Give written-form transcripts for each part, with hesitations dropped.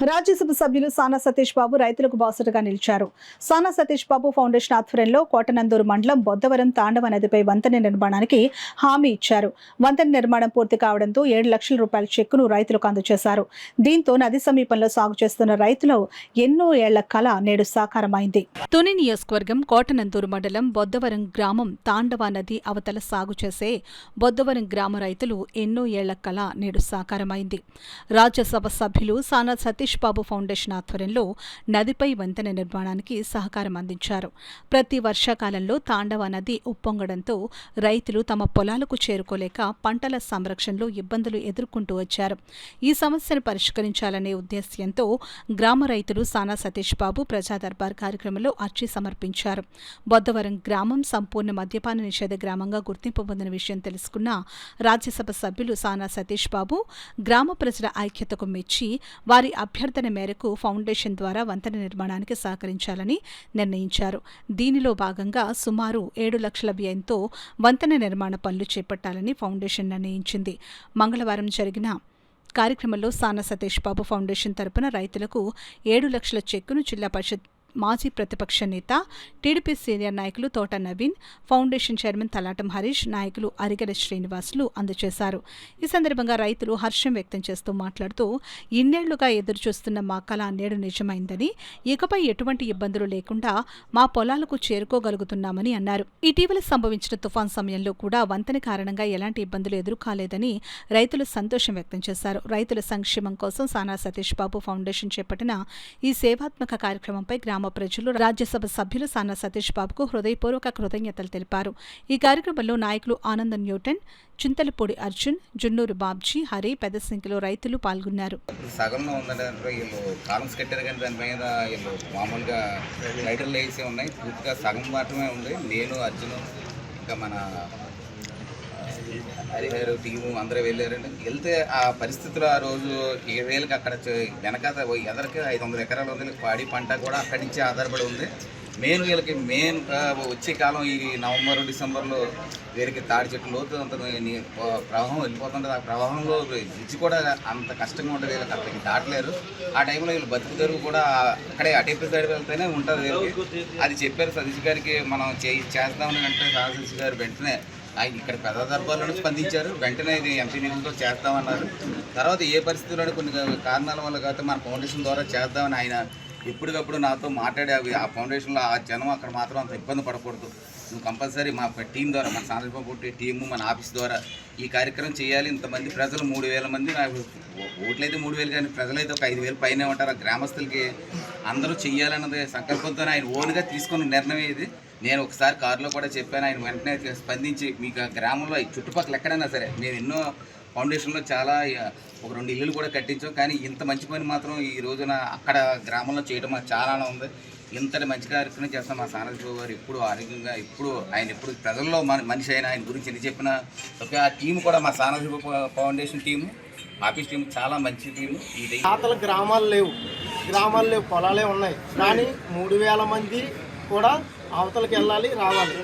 రాజ్యసభ సభ్యులు సానా సతీష్ బాబు రైతులకు బాసటగా నిలిచారు. సానా సతీష్ బాబు ఫౌండేషన్ ఆధ్వర్యంలో కోటనందూరు మండలం బొద్దవరం తాండవ నదిపై వంతెన నిర్మాణానికి హామీ ఇచ్చారు. వంతెన నిర్మాణం పూర్తి కావడంతో 7 లక్షల రూపాయల చెక్కును రైతులకు అందజేశారు. దీంతో నది సమీపంలో సాగు చేస్తున్న రైతులు ఎన్నో ఏళ్ల కల నేడు సాకారమైంది. తుని నియోజకవర్గం కోటనందూరు మండలం బొద్దవరం గ్రామం తాండవ నది అవతల సాగు చేసే బొద్దవరం గ్రామ రైతులు ఎన్నో ఏళ్ల కల నేడు సాకారమైంది. రాజ్యసభ సభ్యులు సానా సతీష్ బాబు ఫౌండేషన్ ఆధ్వర్యంలో నదిపై వంతెన నిర్మాణానికి సహకారం అందించారు. ప్రతి వర్షాకాలంలో తాండవ నది ఉప్పొంగడంతో రైతులు తమ పొలాలకు చేరుకోలేక పంటల సంరక్షణలో ఇబ్బందులు ఎదుర్కొంటూ వచ్చారు. ఈ సమస్యను పరిష్కరించాలనే ఉద్దేశ్యంతో గ్రామ రైతులు సానా సతీష్ బాబు ప్రజా దర్బార్ కార్యక్రమంలో అర్జీ సమర్పించారు. బొద్దవరం గ్రామం సంపూర్ణ మద్యపాన నిషేధ గ్రామంగా గుర్తింపు పొందిన విషయం తెలుసుకున్న రాజ్యసభ సభ్యులు సానా సతీష్ బాబు గ్రామ ప్రజల ఐక్యతకు మెచ్చి వారి అభ్యర్థన మేరకు ఫౌండేషన్ ద్వారా వంతెన నిర్మాణానికి సహకరించాలని నిర్ణయించారు. దీనిలో భాగంగా సుమారు 7 లక్షల వ్యయంతో వంతెన నిర్మాణ పనులు చేపట్టాలని ఫౌండేషన్ నిర్ణయించింది. మంగళవారం జరిగిన కార్యక్రమంలో సానా సతీష్ బాబు ఫౌండేషన్ తరపున రైతులకు 7 లక్షల చెక్కును జిల్లా పరిషత్ మాజీ ప్రతిపక్ష నేత టీడీపీ సీనియర్ నాయకులు తోట నవీన్, ఫౌండేషన్ చైర్మన్ తలాటం హరీష్, నాయకులు అరిగెల శ్రీనివాసులు అందజేశారు. ఈ సందర్భంగా రైతులు హర్షం వ్యక్తం చేస్తూ మాట్లాడుతూ ఇన్నేళ్లుగా ఎదురుచూస్తున్న మా కల నేడు నిజమైందని, ఇకపై ఎటువంటి ఇబ్బందులు లేకుండా మా పొలాలకు చేరుకోగలుగుతున్నామని అన్నారు. ఇటీవల సంభవించిన తుఫాన్ సమయంలో కూడా వంతెన కారణంగా ఎలాంటి ఇబ్బందులు ఎదుర్కాలేదని రైతులు సంతోషం వ్యక్తం చేశారు. రైతుల సంక్షేమం కోసం సానా సతీష్ బాబు ఫౌండేషన్ చేపట్టిన ఈ సేవాత్మక కార్యక్రమంపై గ్రామ ప్రజలు రాజ్యసభ సభ్యులు సానా సతీష్ బాబుకు హృదయపూర్వక కృతజ్ఞతలు తెలిపారు. ఈ కార్యక్రమంలో నాయకులు ఆనంద న్యూటన్, చింతలపూడి అర్జున్, జున్నూరు బాబ్జీ, హరి పెద్ద సంఖ్యలో రైతులు పాల్గొన్నారు. సగంలో ఉందంటే వీళ్ళు కాలమ్స్ కట్టారు కానీ దాని మీద వీళ్ళు మామూలుగా లైటర్లు వేసి ఉన్నాయి. పూర్తిగా సగం మాత్రమే ఉంది. నేను అర్జున్ ఇంకా మన హరిహరు టీము అందరూ వెళ్ళారండి. వెళ్తే ఆ పరిస్థితులు ఆ రోజు 7,000కి అక్కడ వెనకాత ఎదరికి 500 ఎకరాలు ఉంది. పాడి పంట కూడా అక్కడి నుంచే ఆధారపడి ఉంది. వీళ్ళకి వచ్చే కాలం ఈ నవంబర్ డిసెంబర్లో వీరికి తాడి చెట్టు లోతు అంత ప్రవాహం వెళ్ళిపోతుంటుంది. ఆ ప్రవాహంలో బ్రిడ్జ్ కూడా అంత కష్టంగా ఉంటుంది. వీళ్ళకి అక్కడికి దాటలేరు. ఆ టైంలో వీళ్ళు బతుకుతారు కూడా అక్కడే అటేపు సైడ్ వెళ్తేనే ఉంటుంది వీళ్ళకి. అది చెప్పారు సతీష్ గారికి, మనం చేద్దామని అంటే సతీష్ గారు వెంటనే ఆయన ఇక్కడ పెద్ద దర్బార్లోనే స్పందించారు. వెంటనే ఇది ఎంపీ నిధులతో చేద్దామన్నారు. తర్వాత ఏ పరిస్థితుల్లో కొన్ని కారణాల వల్ల కాకపోతే మన ఫౌండేషన్ ద్వారా చేద్దామని ఆయన ఎప్పటికప్పుడు నాతో మాట్లాడే ఆ ఫౌండేషన్లో ఆ జనం అక్కడ మాత్రం అంత ఇబ్బంది పడకూడదు, నువ్వు కంపల్సరీ మా టీం ద్వారా, మన సాంద్రబాబు టీము, మన ఆఫీస్ ద్వారా ఈ కార్యక్రమం చేయాలి. ఇంతమంది ప్రజలు 3,000 మంది, నాకు ఓట్లయితే 3,000 కానీ ప్రజలైతే ఒక 5,000 పైన ఉంటారు. ఆ గ్రామస్తులకి అందరూ చెయ్యాలన్నది సంకల్పంతో ఆయన ఓన్గా తీసుకున్న నిర్ణయం ఇది. నేను ఒకసారి కారులో కూడా చెప్పాను. ఆయన వెంటనే స్పందించి మీకు గ్రామంలో చుట్టుపక్కల ఎక్కడైనా సరే, నేను ఎన్నో ఫౌండేషన్లో చాలా ఒక 2 ఇళ్ళు కూడా కట్టించాం. కానీ ఇంత మంచి పని మాత్రం ఈ రోజున అక్కడ గ్రామంలో చేయడం మాకు చాలా ఉంది. ఇంతటి మంచి కార్యక్రమం చేస్తాం. మా సానబాబు గారు ఎప్పుడు ఆరోగ్యంగా, ఎప్పుడు ప్రజల్లో మనిషి అయినా ఆయన గురించి ఎన్ని చెప్పినా ఆ టీం కూడా మా సానబాబు ఫౌండేషన్ టీము, ఆఫీస్ టీం చాలా మంచి టీము. ఈ తాతల గ్రామాలు లేవు, పొలాలే ఉన్నాయి. కానీ 3,000 మంది కూడా అవతలకి వెళ్ళాలి, రావాలి.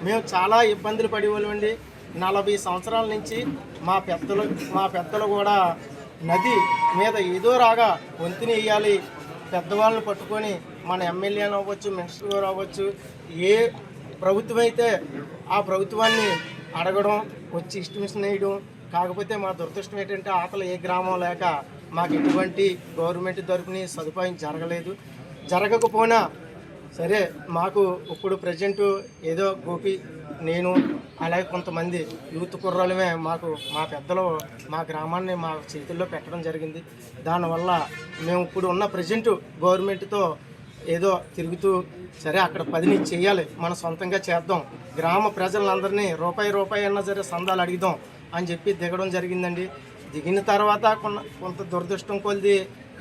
మేము చాలా ఇబ్బందులు పడేవాళ్ళండి. 40 సంవత్సరాల నుంచి మా పెద్దలు కూడా నది మీద ఏదో రాగా వంతుని వేయాలి, పెద్దవాళ్ళని పట్టుకొని మన ఎమ్మెల్యేలు అవ్వచ్చు, మినిస్టర్ గారు అవ్వచ్చు, ఏ ప్రభుత్వం అయితే ఆ ప్రభుత్వాన్ని అడగడం, వచ్చి ఇష్టమిషన్ వేయడం. కాకపోతే మా దురదృష్టం ఏంటంటే అవతల ఏ గ్రామం లేక మాకు ఎటువంటి గవర్నమెంట్ తరపుని సదుపాయం జరగకపోయినా సరే, మాకు ఇప్పుడు ప్రజెంట్ ఏదో గోపి, నేను అలాగే కొంతమంది యూత్ కుర్రాలమే మాకు మా పెద్దలు మా గ్రామాన్ని మా చేతుల్లో పెట్టడం జరిగింది. దానివల్ల మేము ఇప్పుడు ఉన్న ప్రజెంట్ గవర్నమెంట్తో ఏదో తిరుగుతూ సరే అక్కడ పదిని చేయాలి, మనం సొంతంగా చేద్దాం, గ్రామ ప్రజలందరినీ రూపాయి అన్నా సరే సందాలు అడిగిద్దాం అని చెప్పి దిగడం జరిగిందండి. దిగిన తర్వాత కొంత దురదృష్టం కొద్ది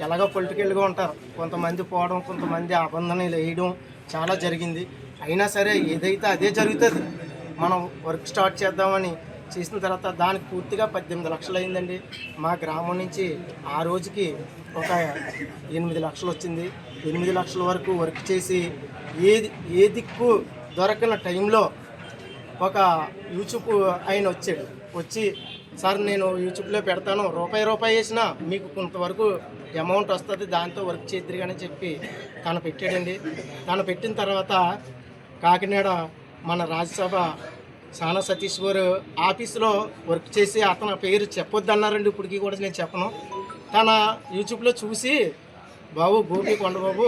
ఎలాగో పొలిటికల్గా ఉంటారు, కొంతమంది పోవడం, కొంతమంది అబంధనలు వేయడం చాలా జరిగింది. అయినా సరే ఏదైతే అదే జరుగుతుంది. మనం వర్క్ స్టార్ట్ చేద్దామని చేసిన తర్వాత దానికి పూర్తిగా 18 లక్షలు అయిందండి. మా గ్రామం నుంచి ఆ రోజుకి ఒక 8 లక్షలు వచ్చింది. 8 లక్షల వరకు వర్క్ చేసి ఏ దిక్కు దొరకని టైంలో ఒక యూట్యూబ్ ఆయన వచ్చి సార్ నేను యూట్యూబ్లో పెడతాను, రూపాయి వేసినా మీకు కొంతవరకు అమౌంట్ వస్తుంది, దాంతో వర్క్ చేద్దరు అని చెప్పి తను పెట్టాడండి. తను పెట్టిన తర్వాత కాకినాడ మన రాజ్యసభ సానా సతీష్ గారు ఆఫీసులో వర్క్ చేసి అతని పేరు చెప్పొద్దు అన్నారండి. ఇప్పటికీ కూడా నేను చెప్పను. తన యూట్యూబ్లో చూసి బాబు గోపి కొండబాబు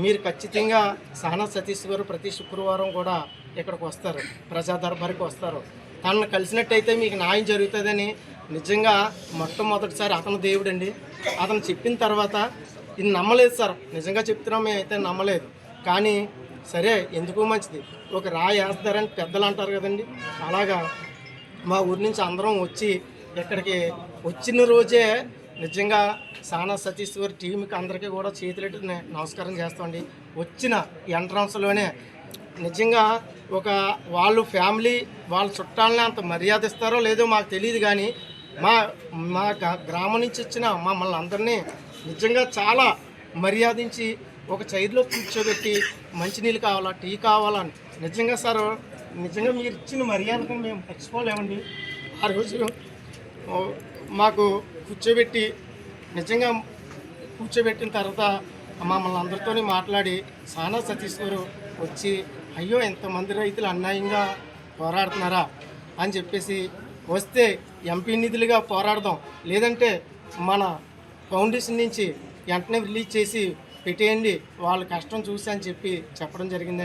మీరు ఖచ్చితంగా సానా సతీష్ గారు ప్రతి శుక్రవారం కూడా ఇక్కడికి వస్తారు, ప్రజా దర్బార్కి వస్తారు, తనను కలిసినట్టయితే మీకు న్యాయం జరుగుతుందని నిజంగా మొట్టమొదటిసారి అతను దేవుడండి. అతను చెప్పిన తర్వాత ఇది నమ్మలేదు సార్, నిజంగా చెప్తున్నాం, మేమైతే నమ్మలేదు. కానీ సరే ఎందుకు మంచిది, ఒక రాయి వేస్తారని పెద్దలు అంటారు కదండి, అలాగా మా ఊరి నుంచి అందరం వచ్చి ఇక్కడికి వచ్చిన రోజే నిజంగా సానా సతీష్ గారి టీంకి అందరికీ కూడా చేతులెట్టి నమస్కారం చేస్తామండి. వచ్చిన ఎంట్రన్స్లోనే నిజంగా ఒక వాళ్ళు ఫ్యామిలీ వాళ్ళ చుట్టాలని అంత మర్యాద ఇస్తారో లేదో మాకు తెలియదు, కానీ మా గ్రామం నుంచి వచ్చిన మమ్మల్ని అందరినీ నిజంగా చాలా మర్యాదించి ఒక చైర్లో కూర్చోబెట్టి మంచినీళ్ళు కావాలా, టీ కావాలని నిజంగా సార్ నిజంగా మీరు ఇచ్చిన మర్యాదకు మేము మర్చిపోలేమండి. ఆ రోజు మాకు కూర్చోబెట్టి నిజంగా కూర్చోబెట్టిన తర్వాత మమ్మల్ని అందరితో మాట్లాడి సానా సతీష్ గారు వచ్చి అయ్యో ఎంతమంది రైతులు అన్యాయంగా పోరాడుతున్నారా అని చెప్పేసి, వస్తే ఎంపీ నిధులుగా పోరాడదాం, లేదంటే మన ఫౌండేషన్ నుంచి వెంటనే రిలీజ్ చేసి పెట్టేయండి వాళ్ళ కష్టం చూసి అని చెప్పి చెప్పడం జరిగిందండి.